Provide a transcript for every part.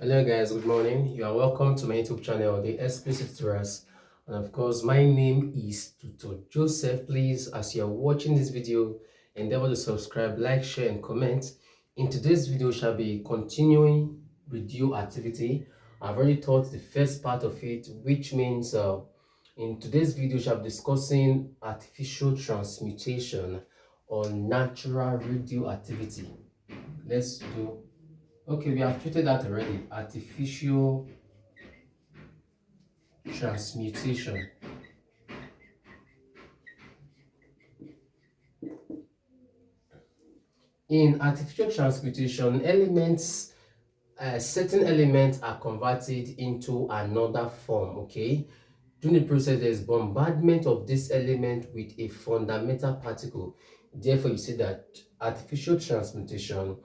Hello guys, good morning. You are welcome to my YouTube channel, The Explicit Tutorials. And of course, my name is Tutor Joseph. Please, as you are watching this video, endeavor to subscribe, like, share, and comment. In today's video, shall be continuing radioactivity. I've already taught the first part of it, which means in today's video, shall be discussing artificial transmutation on natural radioactivity. Let's do. Okay, we have treated that already. Artificial transmutation. In artificial transmutation, certain elements are converted into another form, okay? During the process, there's bombardment of this element with a fundamental particle. Therefore, you see that artificial transmutation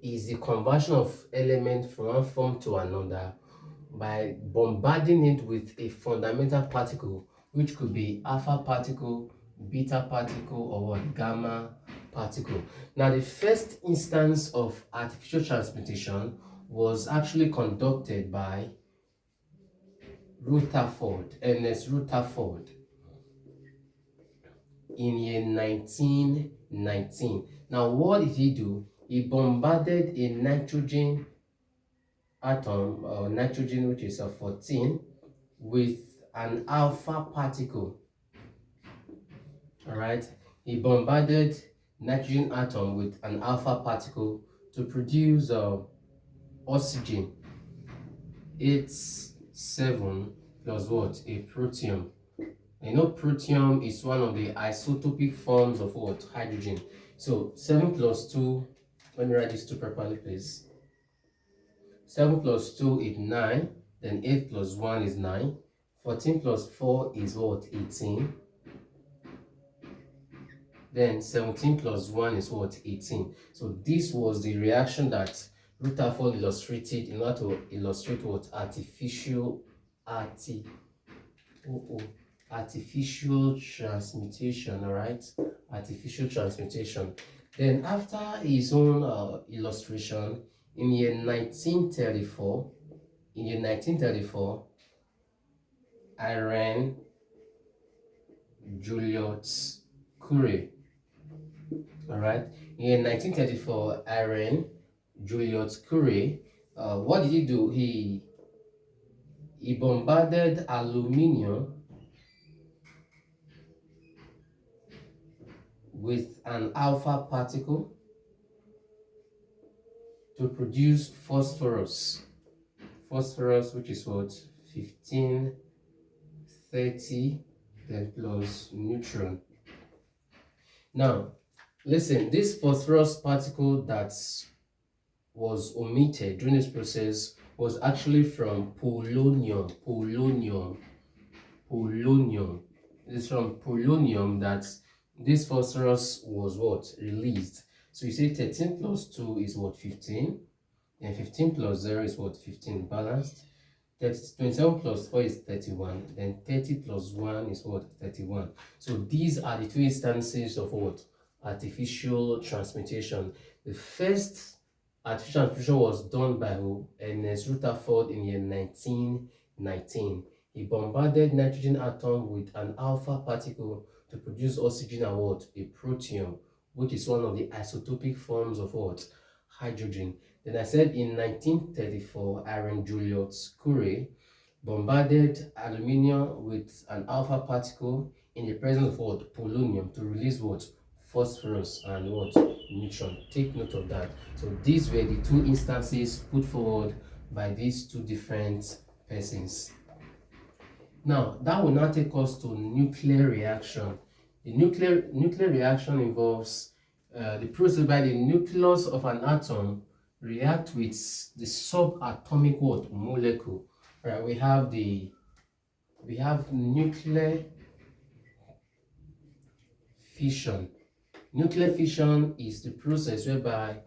is the conversion of element from one form to another by bombarding it with a fundamental particle, which could be alpha particle, beta particle, or what, gamma particle. Now, the first instance of artificial transmutation was actually conducted by Ernest Rutherford, in year 1919. Now, what did he do? He bombarded a nitrogen atom, or nitrogen, which is a 14, with an alpha particle. All right, he bombarded nitrogen atom with an alpha particle to produce oxygen. It's 7 plus what? A protium. You know, protium is one of the isotopic forms of what? Hydrogen. So 7 plus 2, let me write this 2 properly, please. 7 plus 2 is 9, then 8 plus 1 is 9, 14 plus 4 is what? 18, then 17 plus 1 is what? 18. So this was the reaction that Rutherford illustrated in order to illustrate what? Artificial transmutation. All right, artificial transmutation. Then after his own illustration, in year 1934, Irene Julius Curie. All right, in 1934, Irene Julius Curie, what did he do? He bombarded aluminium with an alpha particle to produce phosphorus. Phosphorus, which is what? 15, 30, then plus neutron. Now, listen, this phosphorus particle that was omitted during this process was actually from polonium. It's from polonium that this phosphorus was what? Released. So you say 13 plus 2 is what? 15. And 15 plus 0 is what? 15 balanced. 27 plus 4 is 31. Then 30 plus 1 is what? 31. So these are the two instances of what? Artificial transmutation. The first artificial transmutation was done by who? Ernest Rutherford in year 1919. He bombarded nitrogen atom with an alpha particle to produce oxygen and what? A protium, which is one of the isotopic forms of what? Hydrogen. Then I said in 1934, Irene Julius Curie bombarded aluminium with an alpha particle in the presence of what? Polonium, to release what? Phosphorus and what? Neutron. Take note of that. So these were the two instances put forward by these two different persons. Now, that will now take us to nuclear reaction. The nuclear reaction involves the process by the nucleus of an atom react with the subatomic what? Molecule. Right? We have nuclear fission. Nuclear fission is the process whereby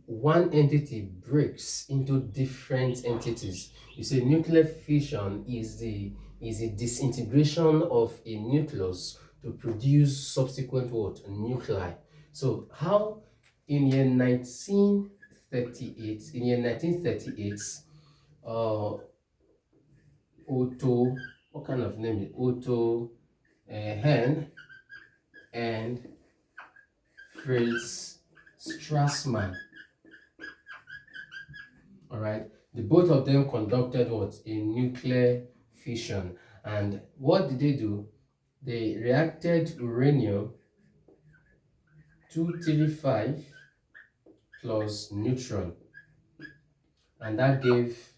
one entity breaks into different entities. You see, nuclear fission is a disintegration of a nucleus to produce subsequent what? Nuclei. So how in year 19 1938, in year 1938, Otto, what kind of name is Otto Hahn and Fritz Strassmann. All right, the both of them conducted what? A nuclear fission. And what did they do? They reacted uranium 235 plus neutron, and that gave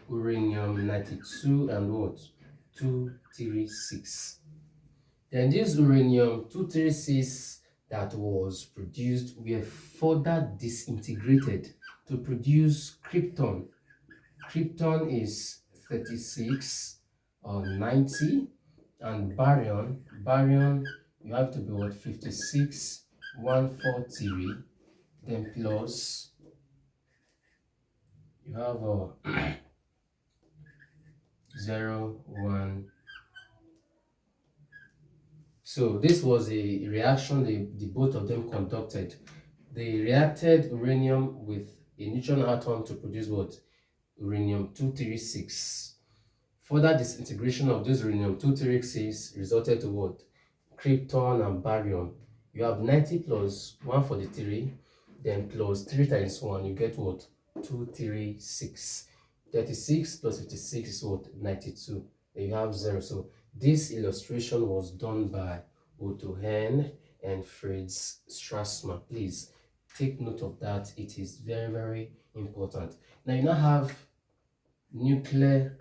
uranium 92 and what? 236. Then this uranium 236 that was produced were further disintegrated to produce krypton. Krypton is 36 or 90, and barium you have to be what? 56 143, then plus you have a 0 1. So this was a reaction the both of them conducted. They reacted uranium with a neutron atom to produce what? Uranium 236. Further disintegration of this uranium 236 resulted to what? Krypton and barium. You have 90 plus 143, then plus 3 times 1, you get what? 236. 36 plus 56 is what? 92. Then you have 0. So this illustration was done by Otto Hahn and Fritz Strassmann. Please take note of that. It is very, very important. Now you now have nuclear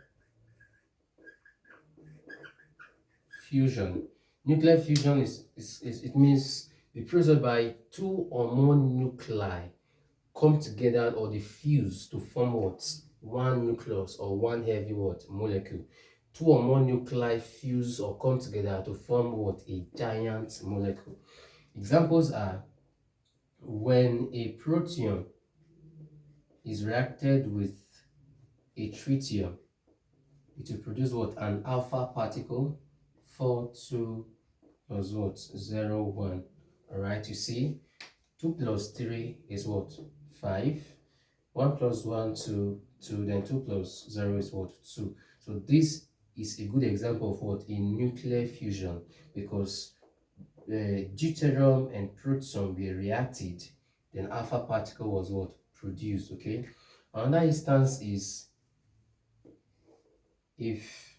fusion. Nuclear fusion is it means the process by two or more nuclei come together or they fuse to form what? One nucleus or one heavy what? Molecule. Two or more nuclei fuse or come together to form what? A giant molecule. Examples are when a proton is reacted with a tritium, it will produce what? An alpha particle, 4 2 plus what? 0 1. All right, you see 2 plus 3 is what? 5. 1 plus 1 2 2, then 2 plus 0 is what? 2. So this is a good example of what? In nuclear fusion, because deuterium and proton were reacted, then alpha particle was what? Produced. Okay, another instance is if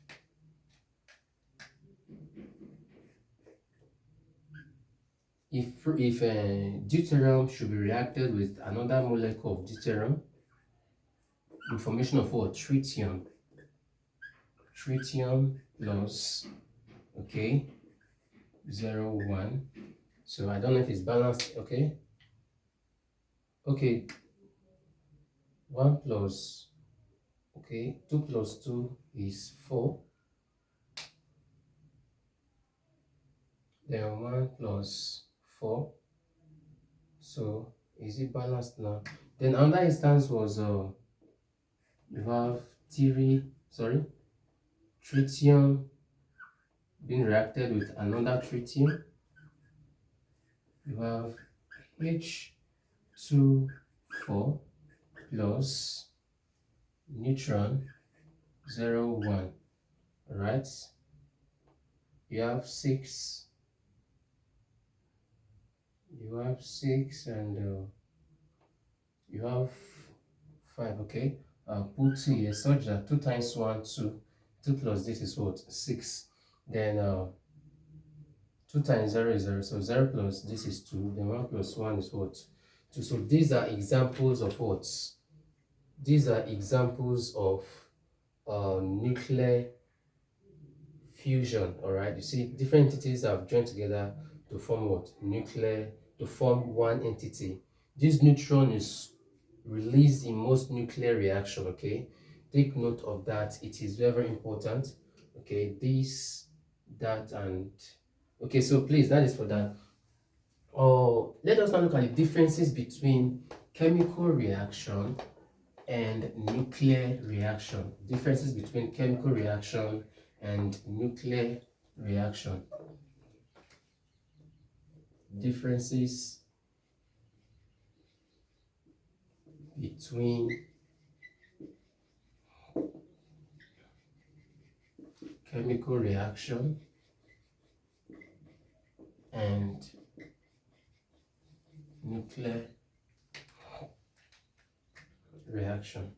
deuterium should be reacted with another molecule of deuterium, the formation of what? Tritium plus, okay, 0 1. So I don't know if it's balanced. Okay, 1 plus, okay, 2 plus 2 is 4, then 1 plus 4. So is it balanced now? Then another instance was you have tritium being reacted with another tritium. You have H2 4 plus neutron 0 1. All right, you have 6 and you have 5. Okay, put 2 here such that 2 times 1 2, 2 plus this is what? 6. Then 2 times 0 is 0, so 0 plus this is 2, then 1 plus 1 is what? 2. So these are examples of what? These are examples of nuclear fusion. All right, you see different entities have joined together to form what? To form one entity. This neutron is released in most nuclear reaction. Okay, take note of that. It is very, very important. Okay, this, that, and okay, so please, that is for that. Let us now look at the differences between chemical reaction and nuclear reaction. Differences between chemical reaction and nuclear reaction. Differences between chemical reaction and nuclear reaction.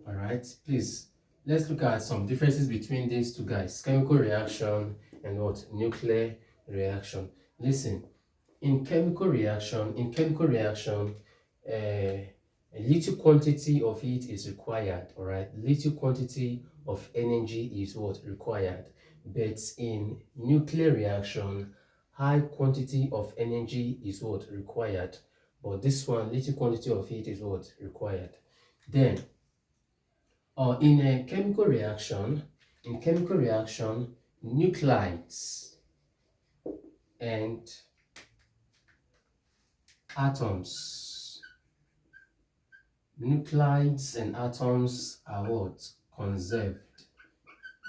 All right, please, let's look at some differences between these two guys, chemical reaction and what? Nuclear reaction. Listen, in chemical reaction, a little quantity of heat is required, all right? Little quantity of energy is what? Required. But in nuclear reaction, high quantity of energy is what? Required. But this one, little quantity of heat is what? Required. Then, in a chemical reaction, nuclides and atoms are what? Conserved.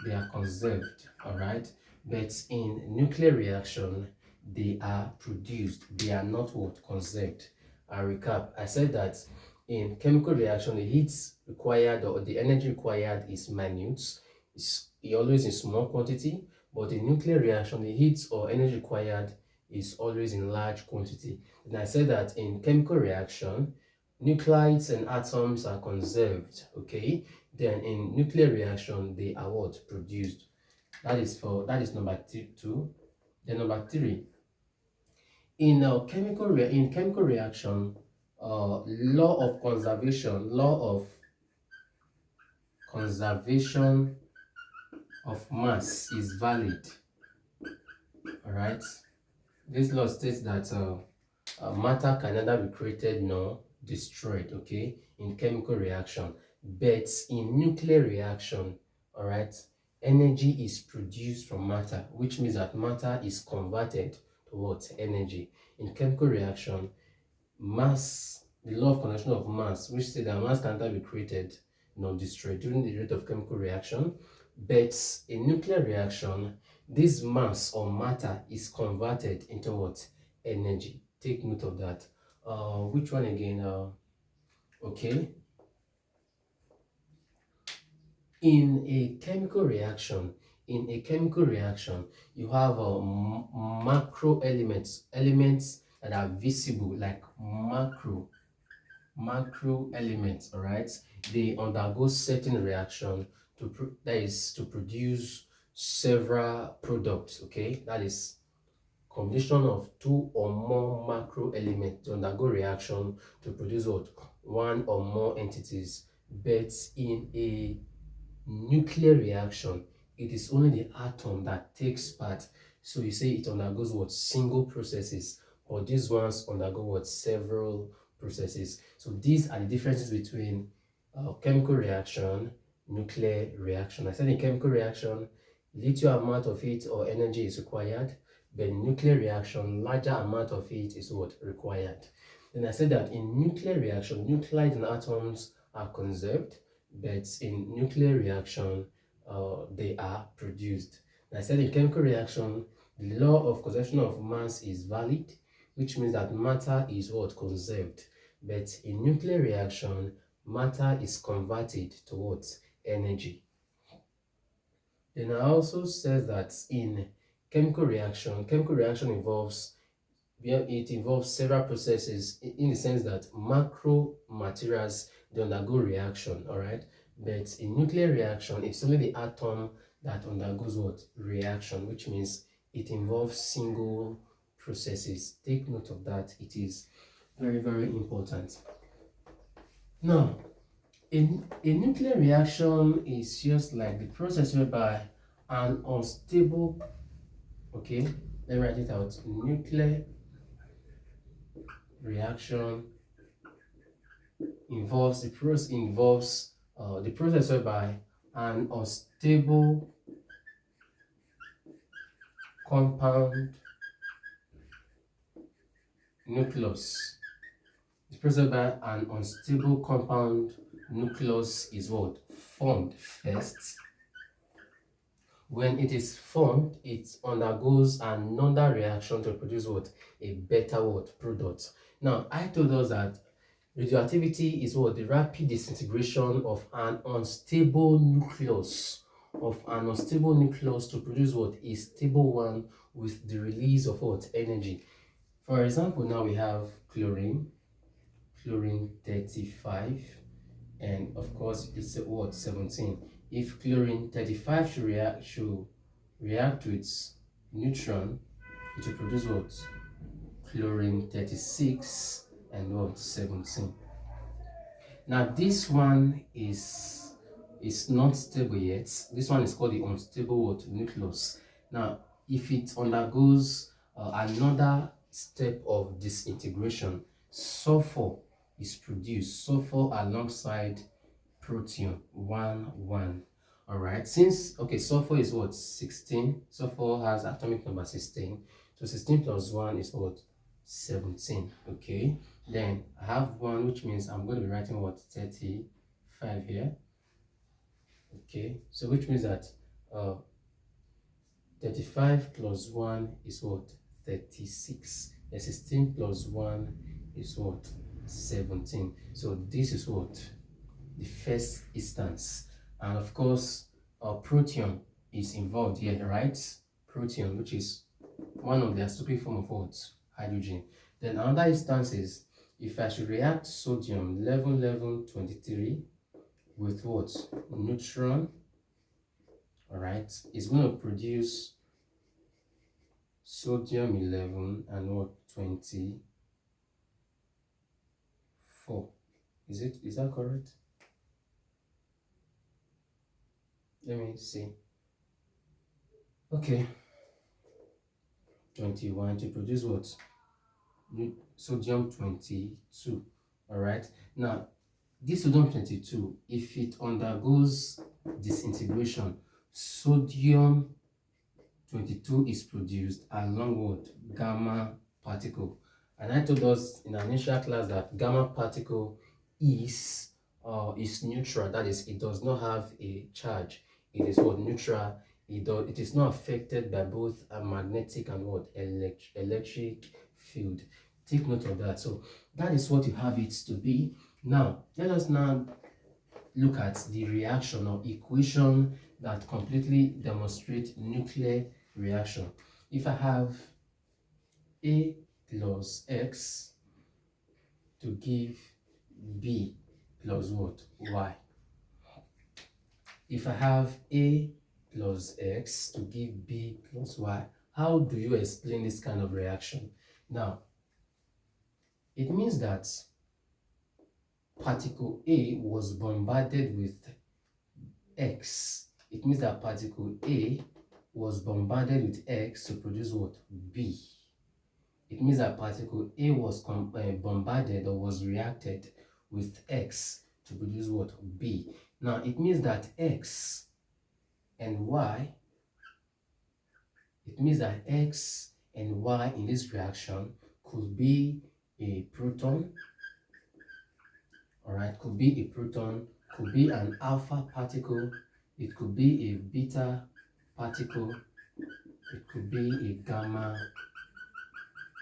They are conserved, all right? But in nuclear reaction, they are produced. They are not what? Conserved. I recap. I said that in chemical reaction, the heat required or the energy required is minute. It's always in small quantity. But in nuclear reaction, the heat or energy required is always in large quantity. And I said that in chemical reaction, nuclides and atoms are conserved, okay? Then in nuclear reaction, they are what? Produced. That is number two. Then number three, in chemical reaction, law of conservation of mass is valid. All right. This law states that matter can neither be created nor destroyed, okay, in chemical reaction. But in nuclear reaction, all right, energy is produced from matter, which means that matter is converted to what? Energy. In chemical reaction, mass, the law of conservation of mass, which says that mass can neither be created nor destroyed during the rate of chemical reaction. But in nuclear reaction, this mass or matter is converted into what? Energy. Take note of that. Which one again? Okay. In a chemical reaction, you have macro elements that are visible, like macro elements. All right, they undergo certain reaction that is to produce several products. Okay, that is combination of two or more macro elements to undergo reaction to produce what? One or more entities. But in a nuclear reaction, it is only the atom that takes part. So you say it undergoes what? Single processes, or these ones undergo what? Several processes. So these are the differences between chemical reaction, nuclear reaction. I said in chemical reaction, little amount of heat or energy is required, but in nuclear reaction, larger amount of heat is what? Required. Then I said that in nuclear reaction, nuclides and atoms are conserved, but in nuclear reaction, they are produced. And I said in chemical reaction, the law of conservation of mass is valid, which means that matter is what? Conserved. But in nuclear reaction, matter is converted to what? Energy. Then I also says that in chemical reaction involves several processes in the sense that macro materials, they undergo reaction, all right? But in nuclear reaction, it's only the atom that undergoes what? Reaction, which means it involves single processes. Take note of that. It is very, very important. Now, a nuclear reaction is just like the process whereby an unstable, okay, let me write it out. Nuclear reaction involves the process whereby an unstable compound nucleus. The process whereby an unstable compound nucleus is what? Formed first. When it is formed, it undergoes another reaction to produce what? A better what? Product. Now, I told us that Radioactivity is what? The rapid disintegration of an unstable nucleus. To produce what? A stable one with the release of what? Energy. For example, now we have chlorine 35, and of course it's a what? 17. If chlorine 35 should react to its neutron, it will produce what? Chlorine 36 and what? 17. Now this one is not stable yet. This one is called the unstable what? Nucleus. Now if it undergoes another step of disintegration, sulfur is produced. Sulfur alongside protein 1 1. All right, since okay, sulfur is what? 16. Sulfur has atomic number 16, so 16 plus 1 is what? 17. Okay, then I have 1, which means I'm going to be writing what? 35 here. Okay, so which means that uh 35 plus 1 is what? 36. And 16 plus 1 is what? 17. So this is what? The first instance. And of course, protein is involved here, right? Protein, which is one of the acyclic form of what? Hydrogen. Then another instance is if I should react sodium 11 with what? Neutron. All right, it's going to produce sodium 11 and what? 24. Is that correct? Let me see. Okay, 21 to produce what? Sodium 22. All right, now this sodium 22, if it undergoes disintegration, sodium 22 is produced along what? Gamma particle. And I told us in our initial class that gamma particle is neutral. That is, it does not have a charge. It is what? Neutral. It is not affected by both a magnetic and what? Electric field. Take note of that. So that is what you have it to be. Now let us now look at the reaction or equation that completely demonstrate nuclear reaction. If I have A plus X to give B plus what? Y. If I have A plus X to give B plus Y, how do you explain this kind of reaction? Now, it means that particle A was bombarded with X. It means that particle A was bombarded with X to produce what? B. It means that particle A was bombarded or was reacted with X to produce what? B. Now it means that X and Y, in this reaction could be a proton, all right, could be a proton, could be an alpha particle, it could be a beta particle, it could be a gamma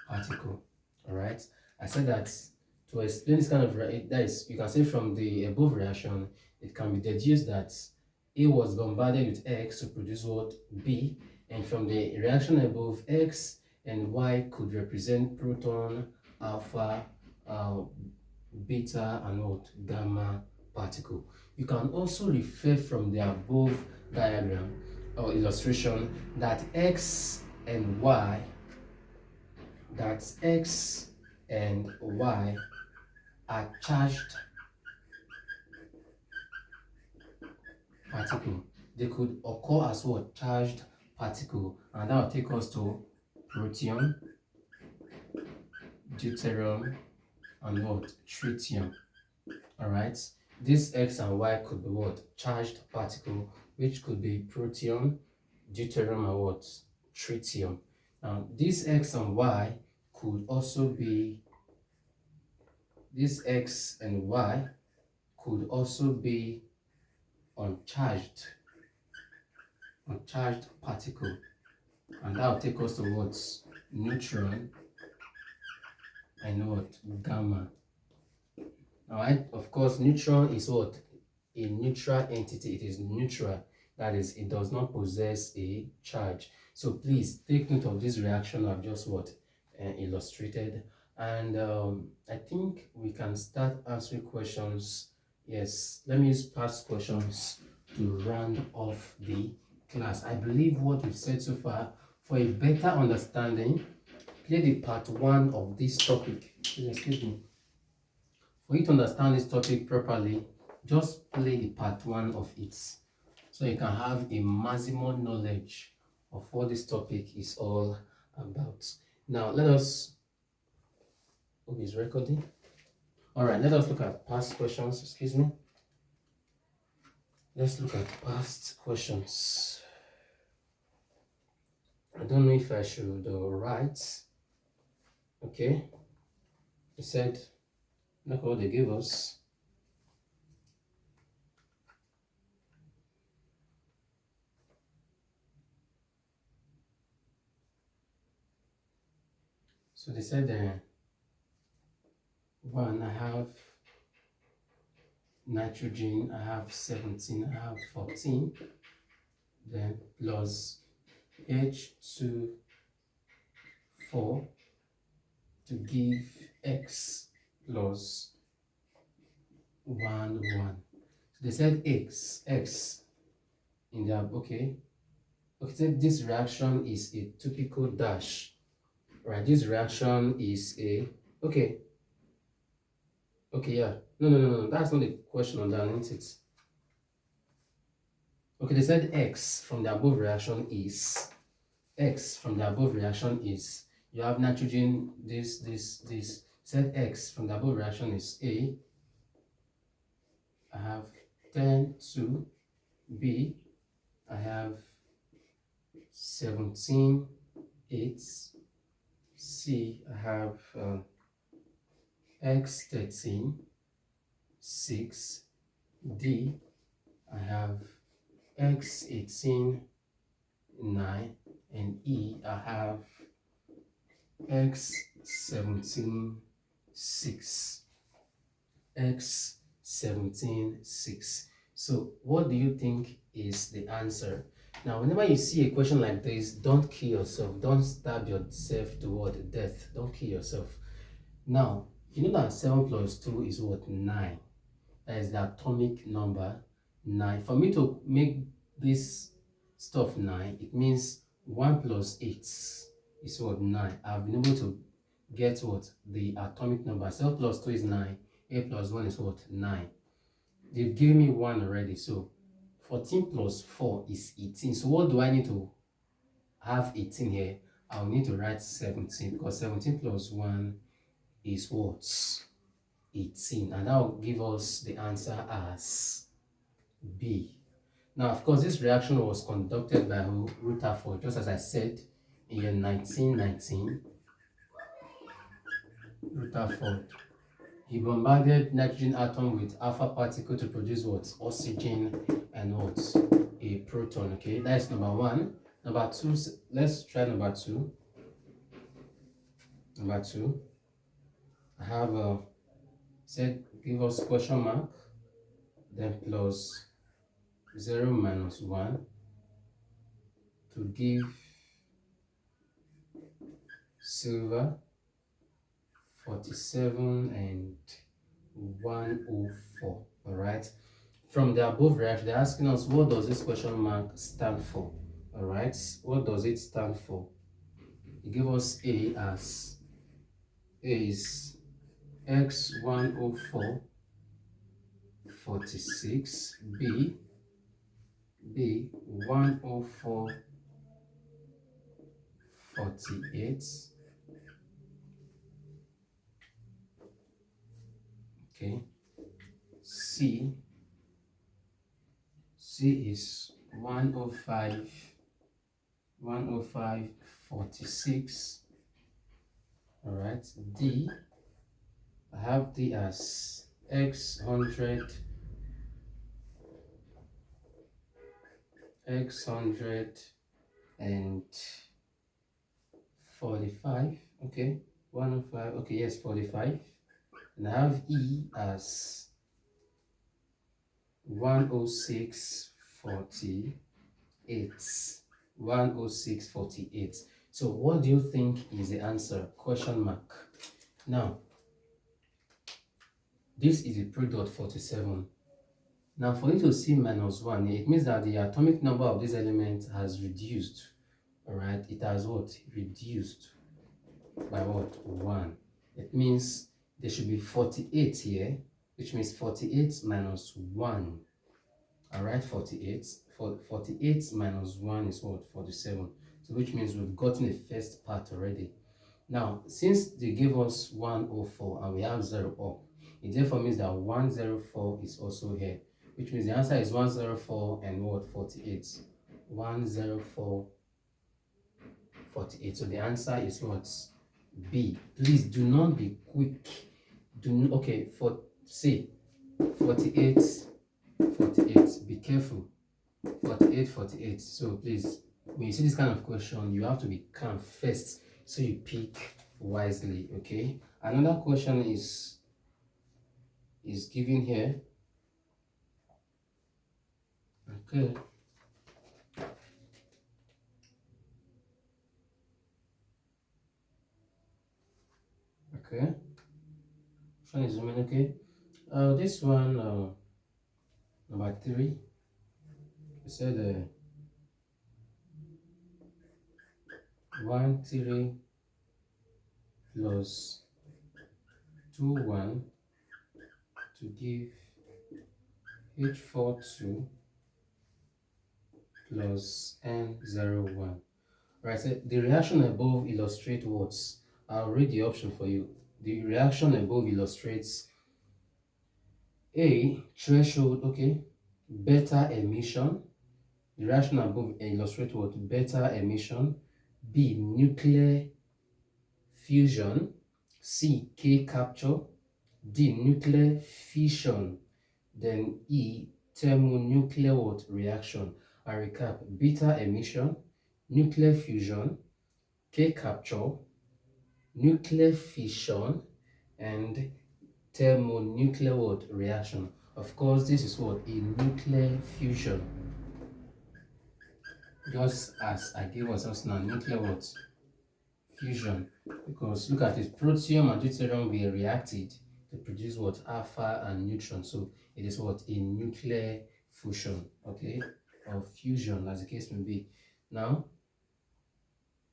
particle. All right, I said that to explain this kind of that is, you can say from the above reaction, it can be deduced that A was bombarded with X to produce what? B, and from the reaction above, X and Y could represent proton, alpha, beta, and what? Gamma particle. You can also refer from the above diagram or illustration that X and Y are charged particle. They could occur as what? Charged particle, and that will take us to protium, deuterium, and what? Tritium. All right, this X and Y could be what? Charged particle, which could be protium, deuterium, and what? Tritium. Now this X and Y could also be uncharged particle, and that will take us to what? Neutron and what? Gamma. All right, of course, neutron is what? A neutral entity. It is neutral. That is, it does not possess a charge. So please take note of this reaction I've just what illustrated. And I think we can start answering questions. Yes, let me use past questions to round off the class. I believe what we've said so far, for a better understanding, play the part one of this topic. Excuse me. For you to understand this topic properly, just play the part one of it so you can have a maximum knowledge of what this topic is all about. Now, let us. Who is recording? All right, let us look at past questions. Excuse me. Let's look at past questions. I don't know if I should write. Okay. He said, look what they gave us. So they said, one, I have nitrogen, I have 17, I have 14, then plus H2 4 to give X plus 1 1. So they said X in their okay. Okay, so this reaction is a typical dash. Right, this reaction is a okay. Okay, yeah. No. That's not the question underneath it. Okay, they said X from the above reaction is X from the above reaction is you have nitrogen, this. Said X from the above reaction is A. I have 10 to B. I have 17 8. C. I have X 13 6. D. I have X 18 9, and E. I have X 17 6. X 17 6. So what do you think is the answer? Now, whenever you see a question like this, don't kill yourself. Don't stab yourself toward death. Don't kill yourself. Now, you know that 7 plus 2 is what? 9. That is the atomic number 9. For me to make this stuff 9, it means 1 plus 8 is what? 9. I've been able to get what? The atomic number. 7 plus 2 is 9. 8 plus 1 is what? 9. They've given me 1 already. So 14 plus 4 is 18. So what do I need to have 18 here? I'll need to write 17 because 17 plus 1 is what? 18. And that will give us the answer as B. Now, of course, this reaction was conducted by Rutherford, just as I said in year 1919. Rutherford. He bombarded nitrogen atom with alpha particle to produce what? Oxygen and what? A proton. Okay, that is number one. Number two, let's try number two. Number two, I have said give us question mark, then plus 0 minus 1 to give silver 47 and 104. All right. From the above reaction, they're asking us what does this question mark stand for? All right. What does it stand for? It gave us A as A is X104 46, B 104 48. Okay. C is 105 46. All right. D, I have D as X100 and 45. Okay, 105. Okay, yes, 45. and I have E as 106.48. 106.48. So what do you think is the answer? Question mark. Now, this is a product 47. Now, for you to see minus 1, it means that the atomic number of this element has reduced. Alright, it has what? Reduced by what? 1. It means there should be 48 here, which means 48 minus 1. Alright, 48. 48 minus 1 is what? 47. So which means we've gotten the first part already. Now, since they gave us 104 and we have 0 up, it therefore means that 104 is also here, which means the answer is 104 and what? 48. 104, 48. So the answer is what? B. Please do not be quick. Okay, for C, 48, 48. Be careful. 48, 48. So please, when you see this kind of question, you have to be calm first so you pick wisely. Okay. Another question is given here. Okay. Okay. Which one is remaining? Okay. This one, number 3. We said 1 3 plus 2 1 to give H4 2 plus N01. Right, so the reaction above illustrates what? I'll read the option for you. The reaction above illustrates A, threshold, okay, beta emission. The reaction above illustrates what? Beta emission. B, nuclear fusion. C, K capture. D, nuclear fission. Then E, thermonuclear what? Reaction. I recap: beta emission, nuclear fusion, K capture, nuclear fission, and thermonuclear what? Reaction. Of course, this is what? A nuclear fusion. Just as I gave us just now, nuclear what? Fusion. Because look at it, protium and deuterium were reacted to produce what? Alpha and neutron. So it is what? A nuclear fusion. Okay, or fusion, as the case may be. Now,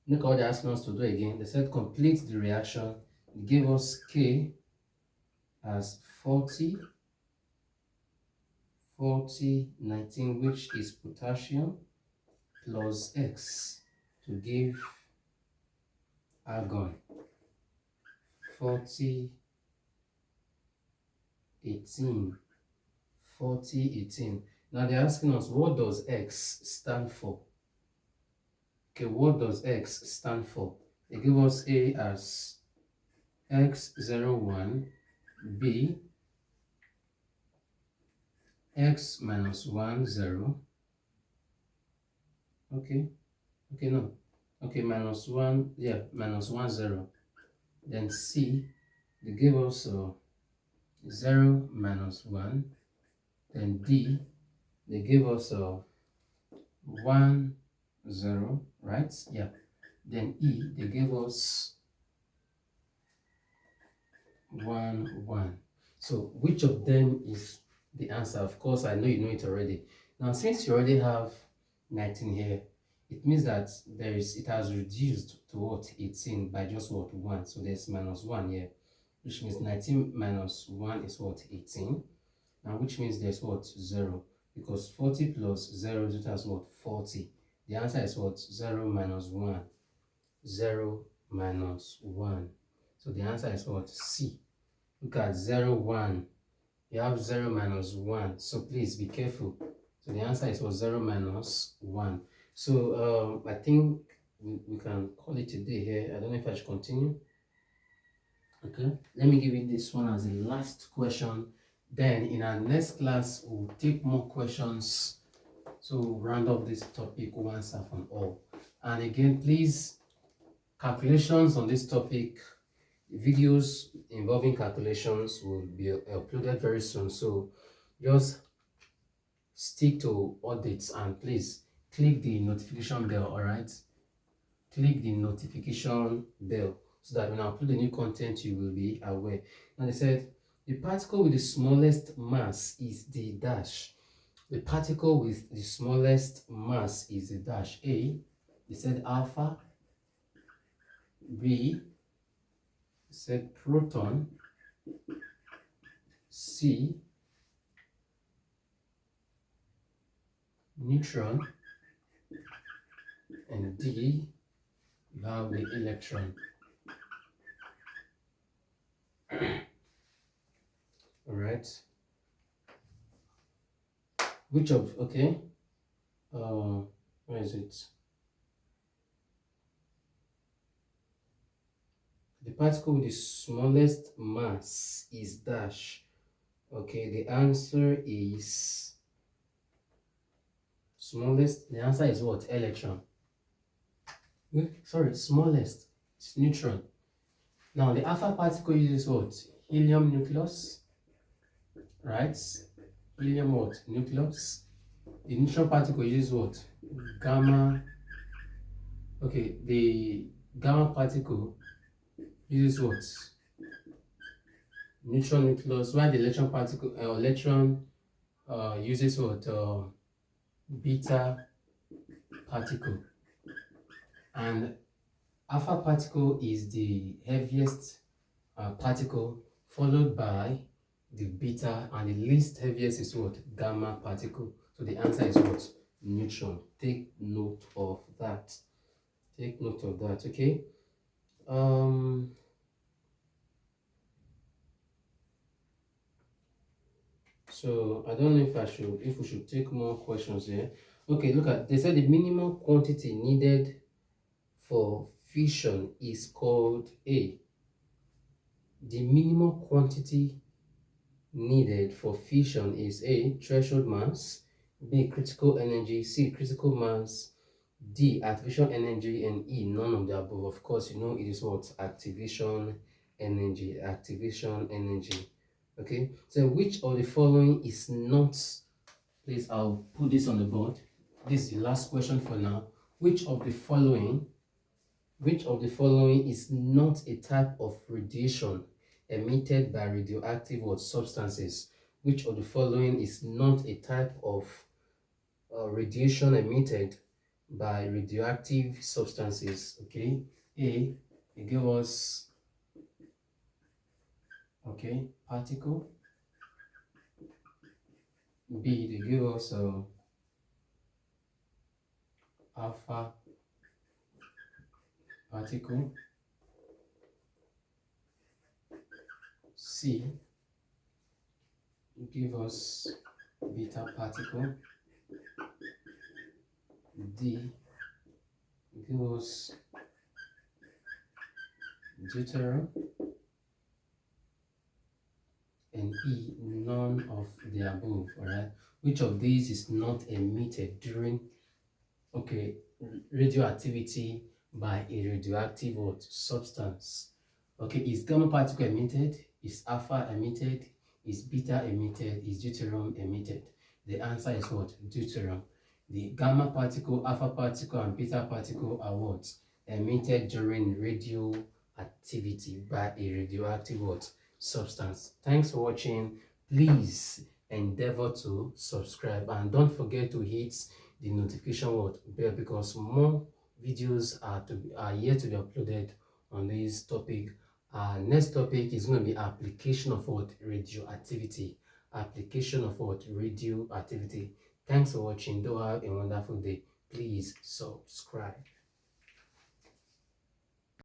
look at what they're asking us to do again. They said complete the reaction. It gave us K as 40, 40, 19, which is potassium, plus X to give argon, 40, 18, 40, 18. Now they're asking us, what does X stand for? Okay, what does X stand for? They give us A as X01, B X minus 1, 0. Okay, no. Okay, minus 1, yeah, minus 1, 0. Then C, they give us 0 minus 1. Then D, they give us 1, 0, right? Yeah. Then E, they gave us 1, 1. So which of them is the answer? Of course, I know you know it already. Now, since you already have 19 here, it means that it has reduced to what? 18 by just what? 1. So there's minus 1 here, which means 19 minus 1 is what? 18. Now, which means there's what? 0. Because 40 plus 0 is as what? 40. The answer is what? 0 minus 1. 0 minus 1. So the answer is what? C. Look at 0, 1. You have 0 minus 1. So please be careful. So the answer is what? 0 minus 1. So I think we can call it a day here. I don't know if I should continue. Okay, let me give you this one as the last question. Then in our next class, we'll take more questions. So we'll round up this topic once and for all. And again, please, calculations on this topic Videos involving calculations will be uploaded very soon, so just stick to updates and please click the notification bell. All right, click the notification bell so that when I upload the new content you will be aware. And they said the particle with the smallest mass is the dash. The particle with the smallest mass is the dash. A, they said alpha. B, they said proton. C, neutron. And D, you have the electron. All right. Which of, okay, where is it? The particle with the smallest mass is dash. Okay, the answer is smallest. The answer is what? Electron. Sorry, smallest. It's neutron. Now the alpha particle uses what? Helium nucleus, right? Helium what? Nucleus. The neutron particle uses what? Gamma. Okay, the gamma particle uses what? Neutron nucleus. While the electron particle, electron uses what? Beta particle. And alpha particle is the heaviest particle, followed by the beta, and the least heaviest is what? Gamma particle. So the answer is what? Neutron. Take note of that. Take note of that. Okay. So I don't know if we should take more questions here. Okay, look at, they said the minimum quantity needed for fission is called A. The minimum quantity needed for fission is A, threshold mass, B, critical energy, C, critical mass, D, activation energy, and E, none of the above. Of course, you know it is what? Activation energy. Activation energy. Okay, so which of the following is not, please, I'll put this on the board. This is the last question for now. Which of the following is not a type of radiation emitted by radioactive what substances? Which of the following is not a type of radiation emitted by radioactive substances? Okay, A, they give us, okay, particle. B, they give us alpha particle. C, give us beta particle. D, give us deuterium. And E, none of the above. All right, which of these is not emitted during, okay, radioactivity by a radioactive what substance? Okay, is gamma particle emitted? Is alpha emitted? Is beta emitted? Is deuterium emitted? The answer is what? Deuterium. The gamma particle, alpha particle, and beta particle are what? Emitted during radioactivity by a radioactive what? Substance. Thanks for watching. Please endeavor to subscribe and don't forget to hit the notification bell, because more videos are yet to be uploaded on this topic. Next topic is going to be application of what? Radioactivity. Application of what? Radioactivity. Thanks for watching. Do have a wonderful day. Please subscribe.